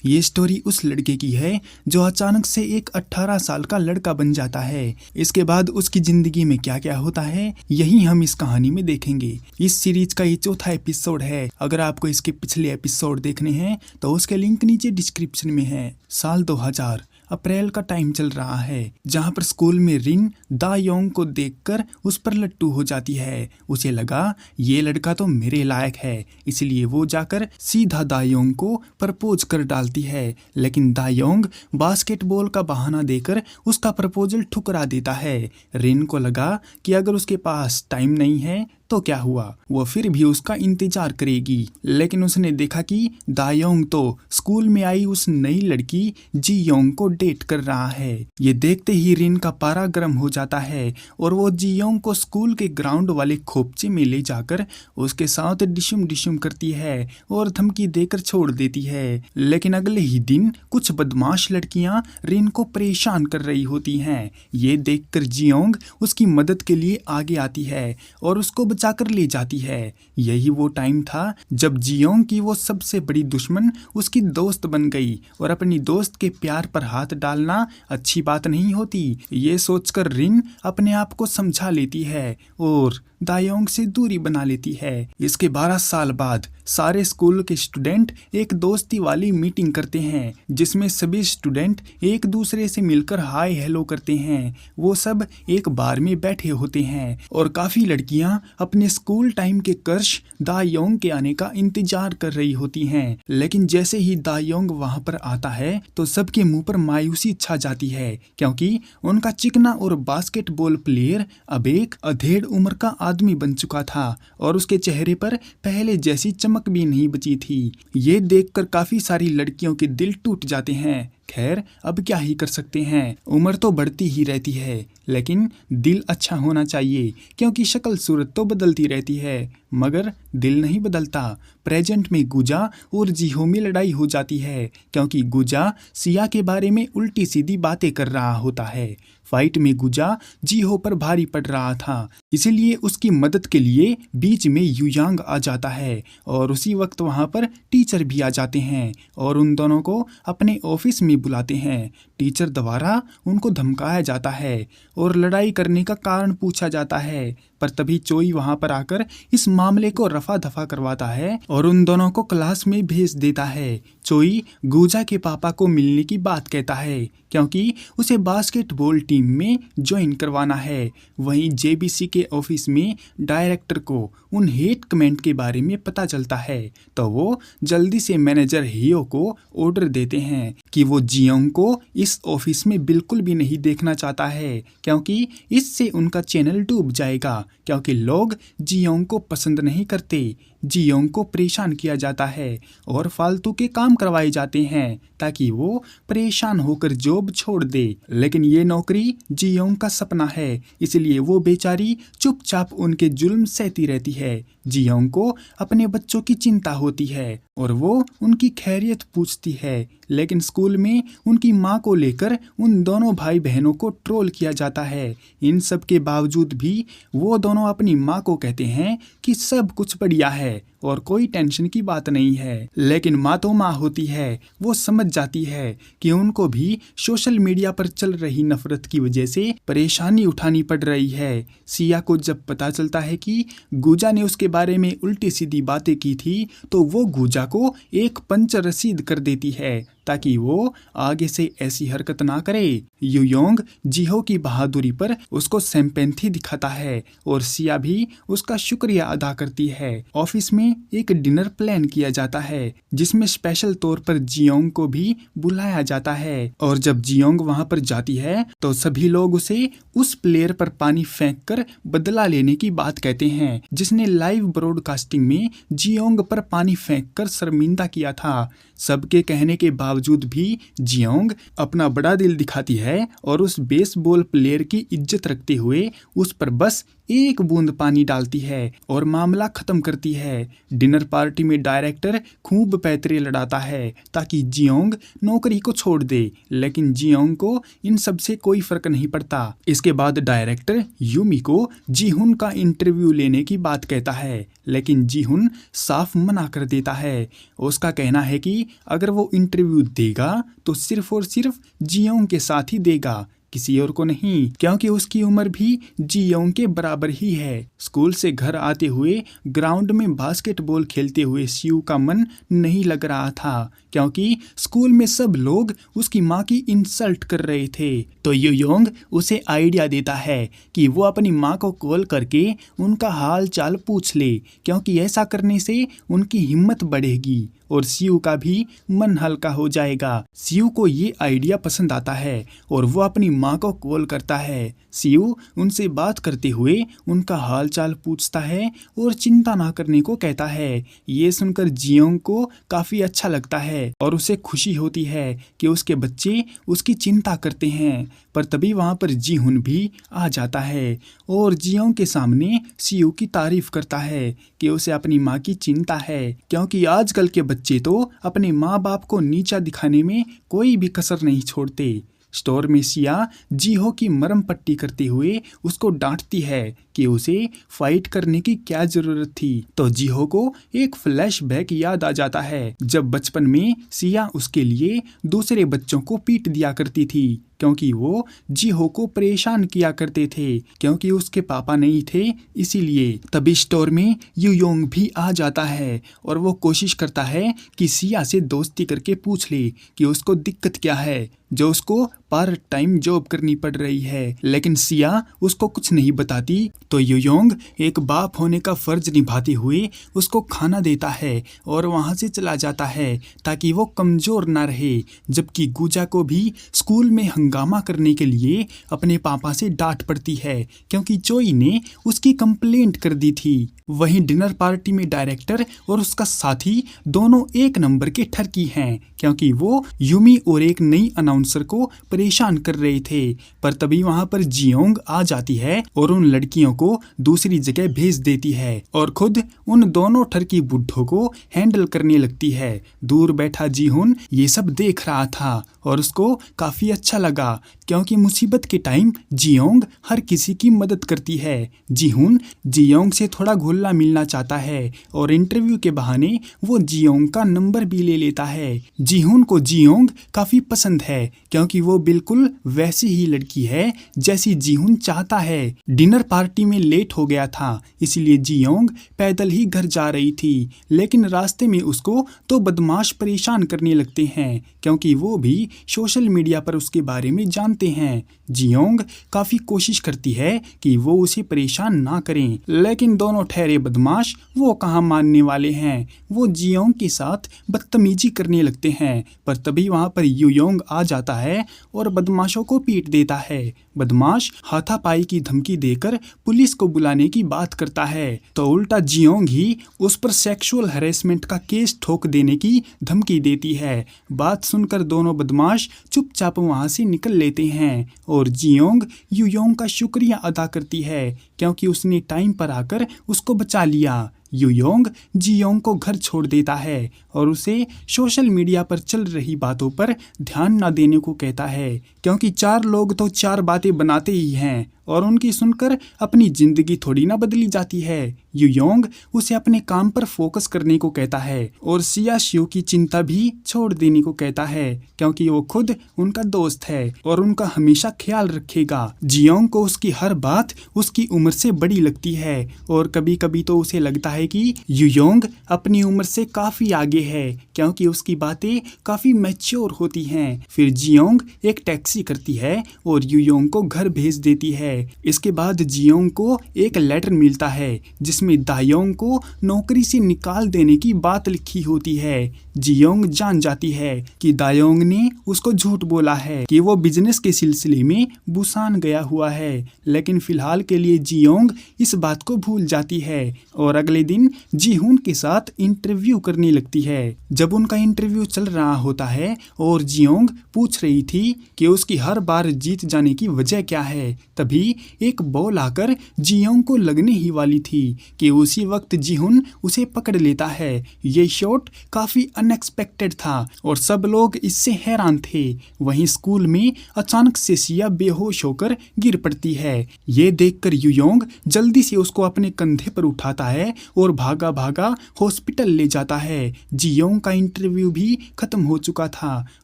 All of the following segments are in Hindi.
ये स्टोरी उस लड़के की है जो अचानक से एक 18 साल का लड़का बन जाता है। इसके बाद उसकी जिंदगी में क्या क्या होता है यही हम इस कहानी में देखेंगे। इस सीरीज का ये चौथा एपिसोड है। अगर आपको इसके पिछले एपिसोड देखने हैं तो उसके लिंक नीचे डिस्क्रिप्शन में है। साल 2000 अप्रैल का टाइम चल रहा है जहाँ पर स्कूल में रिन दा योंग को देखकर उस पर लट्टू हो जाती है। उसे लगा ये लड़का तो मेरे लायक है, इसलिए वो जाकर सीधा दा योंग को प्रपोज कर डालती है। लेकिन दा योंग बास्केटबॉल का बहाना देकर उसका प्रपोजल ठुकरा देता है। रिन को लगा कि अगर उसके पास टाइम नहीं है तो क्या हुआ, वो फिर भी उसका इंतजार करेगी। लेकिन उसने देखा कि दा योंग तो स्कूल में आई उस नई लड़की जी योंग को डेट कर रहा है। ये देखते ही रिन का पारा गर्म हो जाता है और वो जी योंग को स्कूल के ग्राउंड वाले खोपचे में ले जाकर उसके साथ डिशुम डिशुम करती है और धमकी देकर छोड़ देती है। लेकिन अगले ही दिन कुछ बदमाश लड़कियां रिन को परेशान कर रही होती हैं। ये देखकर जी योंग उसकी मदद के लिए आगे आती है और उसको जाकर ले जाती है। यही वो टाइम था जब जियोंग की वो सबसे बड़ी दुश्मन उसकी दोस्त बन गई और अपनी दोस्त के प्यार पर हाथ डालना अच्छी बात नहीं होती। ये सोचकर रिन अपने आप को समझा लेती है और दायोंग से दूरी बना लेती है। इसके 12 साल बाद सारे स्कूल के स्टूडेंट एक दोस्ती वाली मीटिंग करते हैं जिसमें सभी स्टूडेंट एक दूसरे से मिलकर हाय हेलो करते हैं। वो सब एक बार में बैठे होते हैं और काफी लड़कियां अपने स्कूल टाइम के क्रश दायोंग के आने का इंतजार कर रही होती हैं। लेकिन जैसे ही दायोंग वहां पर आता है तो सबके मुंह पर मायूसी छा जाती है क्योंकि उनका चिकना और बास्केटबॉल प्लेयर अब एक अधेड़ उम्र का आदमी बन चुका था और उसके चेहरे पर पहले जैसी चमक भी नहीं बची थी। ये देखकर काफी सारी लड़कियों के दिल टूट जाते हैं। खैर अब क्या ही कर सकते हैं, उम्र तो बढ़ती ही रहती है लेकिन दिल अच्छा होना चाहिए क्योंकि शक्ल सूरत तो बदलती रहती है मगर दिल नहीं बदलता। प्रेजेंट में गुजा और जीहो में लड़ाई हो जाती है क्योंकि गुजा सिया के बारे में उल्टी सीधी बातें कर रहा होता है। फाइट में गुजा जीहो पर भारी पड़ रहा था, इसीलिए उसकी मदद के लिए बीच में युयांग आ जाता है और उसी वक्त वहां पर टीचर भी आ जाते हैं और उन दोनों को अपने ऑफिस में बुलाते हैं। टीचर द्वारा उनको धमकाया जाता है और लड़ाई करने का कारण पूछा जाता है, पर तभी चोई वहां पर आकर इस मामले को रफा दफा करवाता है और उन दोनों को क्लास में भेज देता है। चोई गुजा के पापा को मिलने की बात कहता है क्योंकि उसे बास्केटबॉल टीम में ज्वाइन करवाना है। वहीं जेबीसी के ऑफिस में डायरेक्टर को उन हेट कमेंट के बारे में पता चलता है तो वो जल्दी से मैनेजर हियो को ऑर्डर देते हैं कि वो जियोंग को इस ऑफिस में बिल्कुल भी नहीं देखना चाहता है क्योंकि इससे उनका चैनल डूब जाएगा क्योंकि लोग जियोंग को पसंद नहीं करते। जियोंग को परेशान किया जाता है और फालतू के काम करवाए जाते हैं ताकि वो परेशान होकर जॉब छोड़ दे। लेकिन ये नौकरी जियोंग का सपना है, इसलिए वो बेचारी चुपचाप उनके जुल्म सहती रहती है। जियोंग को अपने बच्चों की चिंता होती है और वो उनकी खैरियत पूछती है। लेकिन स्कूल में उनकी माँ को लेकर उन दोनों भाई बहनों को ट्रोल किया जाता है। इन सब के बावजूद भी वो दोनों अपनी माँ को कहते हैं कि सब कुछ बढ़िया है और कोई टेंशन की बात नहीं है। लेकिन माँ तो माँ होती है, वो समझ जाती है कि उनको भी सोशल मीडिया पर चल रही नफरत की वजह से परेशानी उठानी पड़ रही है। सिया को जब पता चलता है कि गुजा ने उसके बारे में उल्टी सीधी बातें की थी तो वो गुजा को एक पंच रसीद कर देती है ताकि वो आगे से ऐसी हरकत ना करे। युयोंग जिहो की बहादुरी पर उसको सिंपैथी दिखाता है और सिया भी उसका शुक्रिया अदा करती है। ऑफिस में एक डिनर प्लान किया जाता है जिसमें स्पेशल तौर पर जियोंग को भी बुलाया जाता है और जब जियोंग वहां पर जाती है तो सभी लोग उसे उस प्लेयर पर पानी फेंककर बदला लेने की बात कहते हैं जिसने लाइव ब्रॉडकास्टिंग में जियोंग पर पानी फेंककर शर्मिंदा किया था। सबके कहने के बावजूद भी जियोंग अपना बड़ा दिल दिखाती है और उस बेसबॉल प्लेयर की इज्जत रखते हुए उस पर बस एक बूंद पानी डालती है और मामला खत्म करती है। डिनर पार्टी में डायरेक्टर खूब पैतरे लड़ाता है ताकि जियोंग नौकरी को छोड़ दे, लेकिन जियोंग को इन सब से कोई फर्क नहीं पड़ता। इसके बाद डायरेक्टर यूमी को जीहुन का इंटरव्यू लेने की बात कहता है, लेकिन जीहुन साफ मना कर देता है। उसका कहना है कि अगर वो इंटरव्यू देगा तो सिर्फ और सिर्फ जियोंग के साथ ही देगा, किसी और को नहीं, क्योंकि उसकी उम्र भी जियोंग के बराबर ही है। स्कूल से घर आते हुए ग्राउंड में बास्केटबॉल खेलते हुए सियू का मन नहीं लग रहा था, क्योंकि स्कूल में सब लोग उसकी माँ की इंसल्ट कर रहे थे। तो युयोंग उसे आइडिया देता है कि वो अपनी माँ को कॉल करके उनका हाल चाल पूछ ले, क्योंकि ऐसा करने से उनकी हिम्मत बढ़ेगी और सियू का भी मन हल्का हो जाएगा। सियू को ये आइडिया पसंद आता है और वो अपनी माँ को कॉल करता है। सियू उनसे बात करते हुए उनका हाल चाल पूछता है और चिंता ना करने को कहता है। ये सुनकर जियोंग को काफी अच्छा लगता है और उसे खुशी होती है कि उसके बच्चे उसकी चिंता करते हैं। पर तभी वहाँ पर जीहुन भी आ जाता है और जियोंग के सामने सियू की तारीफ करता है कि उसे अपनी माँ की चिंता है, क्योंकि आजकल के बच्चे तो अपने माँ बाप को नीचा दिखाने में कोई भी कसर नहीं छोड़ते। स्टोर में सिया जीहो की मरहम पट्टी करते हुए उसको डांटती है कि उसे फाइट करने की क्या जरूरत थी। तो जीहो को एक फ्लैशबैक याद आ जाता है, जब बचपन में सिया उसके लिए दूसरे बच्चों को पीट दिया करती थी, क्योंकि वो जीहो को परेशान किया करते थे, क्योंकि उसके पापा नहीं थे इसीलिए। तभी स्टोर में युयोंग भी आ जाता है और वो कोशिश करता है कि सिया से दोस्ती करके पूछ ले कि उसको दिक्कत क्या है जो उसको पार्ट टाइम जॉब करनी पड़ रही है, लेकिन सिया उसको कुछ नहीं बताती। तो युयोंग एक बाप होने का फर्ज निभाते हुए उसको खाना देता है और वहां से चला जाता है ताकि वो कमजोर ना रहे। जबकि गुजा को भी स्कूल में हंगामा करने के लिए अपने पापा से डांट पड़ती है, क्योंकि चोई ने उसकी कंप्लेंट कर दी थी। वहीं डिनर पार्टी में डायरेक्टर और उसका साथी दोनों एक नंबर के ठरकी हैं, क्योंकि वो यूमी और एक नई अनाउंसर को परेशान कर रहे थे। पर तभी वहां पर जियोंग आ जाती है और उन लड़कियों को दूसरी जगह भेज देती है और खुद उन दोनों ठरकी बुड्ढों को हैंडल करने लगती है। दूर बैठा जीहुन ये सब देख रहा था और उसको काफी अच्छा लगा, क्योंकि मुसीबत के टाइम जियोंग हर किसी की मदद करती है। जीहुन जियोंग से थोड़ा घुलना मिलना चाहता है और इंटरव्यू के बहाने वो जियोंग का नंबर भी ले लेता है। जीहुन को जियोंग काफी पसंद है, क्योंकि वो बिल्कुल वैसी ही लड़की है जैसी जीहुन चाहता है। डिनर पार्टी में लेट हो गया था, इसलिए जियोंग पैदल ही घर जा रही थी, लेकिन रास्ते में उसको तो बदमाश परेशान करने लगते हैं, क्योंकि वो भी सोशल मीडिया पर उसके बारे में जानते हैं। जियोंग काफी कोशिश करती है कि वो उसे परेशान ना करें, लेकिन दोनों ठहरे बदमाश वो कहाँ मानने वाले हैं। वो जियोंग के साथ बदतमीजी करने लगते हैं। पर तभी वहां पर युयोंग आ जाता है और बदमाशों को पीट देता है। बदमाश हाथापाई की धमकी देकर पुलिस को बुलाने की बात करता है, तो उल्टा जियोंग ही उस पर सेक्सुअल हैरेसमेंट का केस ठोक देने की धमकी देती है। बात सुनकर दोनों बदमाश चुपचाप वहां से निकल लेते हैं और जियोंग युयोंग का शुक्रिया अदा करती है, क्योंकि उसने टाइम पर आकर उसको बचा लिया। युयोंग जियोंग को घर छोड़ देता है और उसे सोशल मीडिया पर चल रही बातों पर ध्यान न देने को कहता है, क्योंकि चार लोग तो चार बातें बनाते ही हैं और उनकी सुनकर अपनी जिंदगी थोड़ी ना बदली जाती है। युयोंग उसे अपने काम पर फोकस करने को कहता है और सिया शियो की चिंता भी छोड़ देने को कहता है, क्योंकि वो खुद उनका दोस्त है और उनका हमेशा ख्याल रखेगा। जियोंग को उसकी हर बात उसकी उम्र से बड़ी लगती है और कभी कभी तो उसे लगता है कि युयोंग अपनी उम्र से काफी आगे है, क्योंकि उसकी बातें काफी मैच्योर होती हैं। फिर जियोंग एक टैक्सी करती है और युयोंग को घर भेज देती है। इसके बाद जियोंग को एक लेटर मिलता है जिसमें दायोंग को नौकरी से निकाल देने की बात लिखी होती है। जियोंग जान जाती है कि दायोंग ने उसको झूठ बोला है कि वो बिजनेस के सिलसिले में बुसान गया हुआ है, लेकिन फिलहाल के लिए जियोंग इस बात को भूल जाती है और अगले दिन जीहुन के साथ इंटरव्यू करने लगती है। जब उनका इंटरव्यू चल रहा होता है और जियोंग पूछ रही थी कि उसकी हर बार जीत जाने की वजह क्या है, तभी एक बॉल आकर जियोंग को लगने ही वाली थी कि उसी वक्त जीहुन उसे पकड़ लेता है। ये शॉट काफी अनएक्सपेक्टेड था और सब लोग इससे हैरान थे। वहीं स्कूल में अचानक से सिया बेहोश होकर गिर पड़ती है। ये देखकर यूयोंग जल्दी से उसको अपने कंधे पर उठाता है और भागा भागा हॉस्पिटल ले जाता है। जियोंग का इंटरव्यू भी खत्म हो चुका था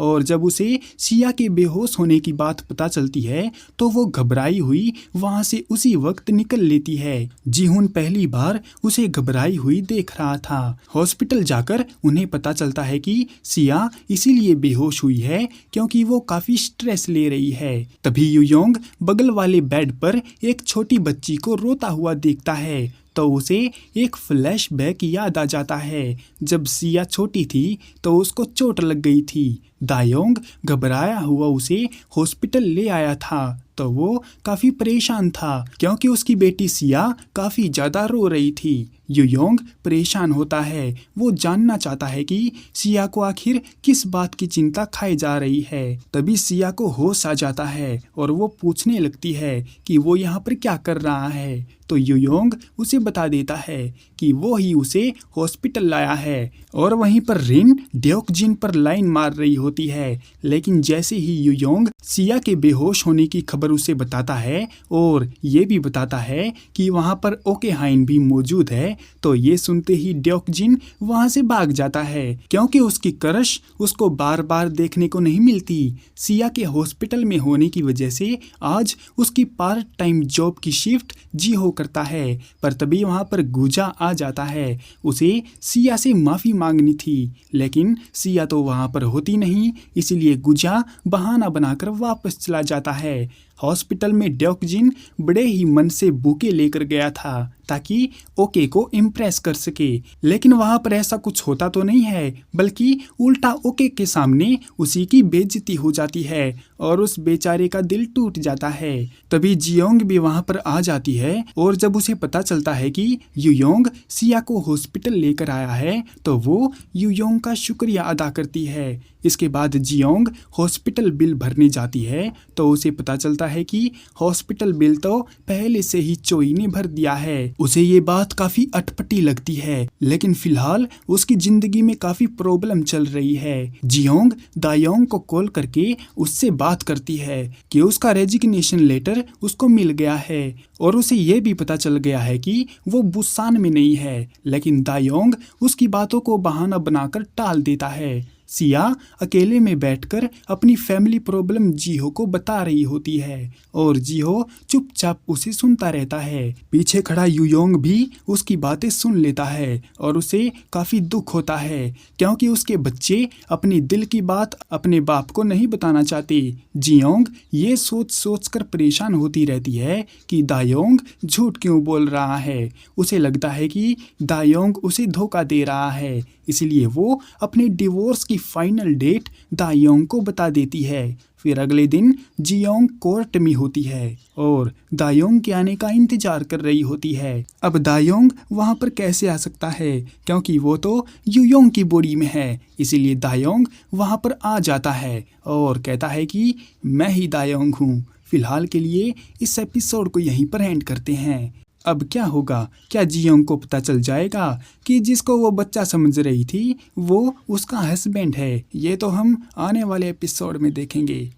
और जब उसे सिया के बेहोश होने की बात पता चलती है तो वो घबराई हुई वहां से उसी वक्त निकल लेती है। जीहुन पहली बार उसे घबराई हुई देख रहा था। हॉस्पिटल जाकर उन्हें पता चलता है कि सिया इसीलिए बेहोश हुई है क्योंकि वो काफी स्ट्रेस ले रही है। तभी यूयोंग बगल वाले बेड पर एक छोटी बच्ची को रोता हुआ देखता है तो उसे एक फ्लैशबैक याद आ जाता है। जब सिया छोटी थी तो उसको चोट लग गई थी। दायोंग घबराया हुआ उसे हॉस्पिटल ले आया था तो वो काफी परेशान था क्योंकि उसकी बेटी सिया काफी ज्यादा रो रही थी। यूयोंग परेशान होता है। वो जानना चाहता है कि सिया को आखिर किस बात की चिंता खाई जा रही है। तभी सिया को होश आ जाता है और वो पूछने लगती है कि वो यहाँ पर क्या कर रहा है। तो यूयोंग उसे बता देता है कि वो ही उसे हॉस्पिटल लाया है। और वहीं पर रिन ड्योकजिन पर लाइन मार रही होती है, लेकिन जैसे ही यूयोंग सिया के बेहोश होने की खबर उसे बताता है और ये भी बताता है कि वहाँ पर ओकेहाइन भी मौजूद है तो ये सुनते ही ड्योकजिन वहाँ से भाग जाता है क्योंकि उसकी क्रश उसको बार बार देखने को नहीं मिलती। सिया के हॉस्पिटल में होने की वजह से आज उसकी पार्ट टाइम जॉब की शिफ्ट जीहो करता है, पर तभी वहाँ पर गुजा आ जाता है। उसे सिया से माफ़ी मांगनी थी लेकिन सिया तो वहाँ पर होती नहीं, इसीलिए गुजा बहाना बनाकर वापस चला जाता है। हॉस्पिटल में ड्योकजिन बड़े ही मन से बुके लेकर गया था ताकि ओके को इम्प्रेस कर सके, लेकिन वहाँ पर ऐसा कुछ होता तो नहीं है बल्कि उल्टा ओके के सामने उसी की बेइज्जती हो जाती है और उस बेचारे का दिल टूट जाता है। तभी जियोंग भी वहाँ पर आ जाती है और जब उसे पता चलता है कि यूयोंग सिया को हॉस्पिटल लेकर आया है तो वो यूयोंग का शुक्रिया अदा करती है। इसके बाद जियोंग हॉस्पिटल बिल भरने जाती है तो उसे पता चलता है कि हॉस्पिटल बिल तो पहले से ही चोई ने भर दिया है। उसे ये बात काफी अटपटी लगती है, लेकिन फिलहाल उसकी जिंदगी में काफी प्रॉब्लम चल रही है। जियोंग दायोंग को कॉल करके उससे बात करती है कि उसका रेजिग्नेशन लेटर उसको मिल गया है और उसे ये भी पता चल गया है कि वो बुसान में नहीं है, लेकिन दायोंग उसकी बातों को बहाना बनाकर टाल देता है। सिया अकेले में बैठकर अपनी फैमिली प्रॉब्लम जीहो को बता रही होती है और जीहो चुपचाप उसे सुनता रहता है। पीछे खड़ा यूयोंग भी उसकी बातें सुन लेता है और उसे काफी दुख होता है क्योंकि उसके बच्चे अपनी दिल की बात अपने बाप को नहीं बताना चाहते। जियोंग ये सोच सोच कर परेशान होती रहती है कि दायोंग झूठ क्यों बोल रहा है। उसे लगता है कि दायोंग उसे धोखा दे रहा है, इसलिए वो अपने डिवोर्स की फाइनल डेट दायोंग को बता देती है। फिर अगले दिन जियोंग कोर्ट में होती है और दायोंग के आने का इंतजार कर रही होती है। अब दायोंग वहां पर कैसे आ सकता है क्योंकि वो तो यूयोंग की बॉडी में है, इसीलिए दायोंग वहां पर आ जाता है और कहता है कि मैं ही दायोंग हूँ। फिलहाल के लिए इस एपिसोड को यहीं पर एंड करते हैं। अब क्या होगा? क्या जियोंग को पता चल जाएगा कि जिसको वो बच्चा समझ रही थी वो उसका हस्बैंड है? ये तो हम आने वाले एपिसोड में देखेंगे।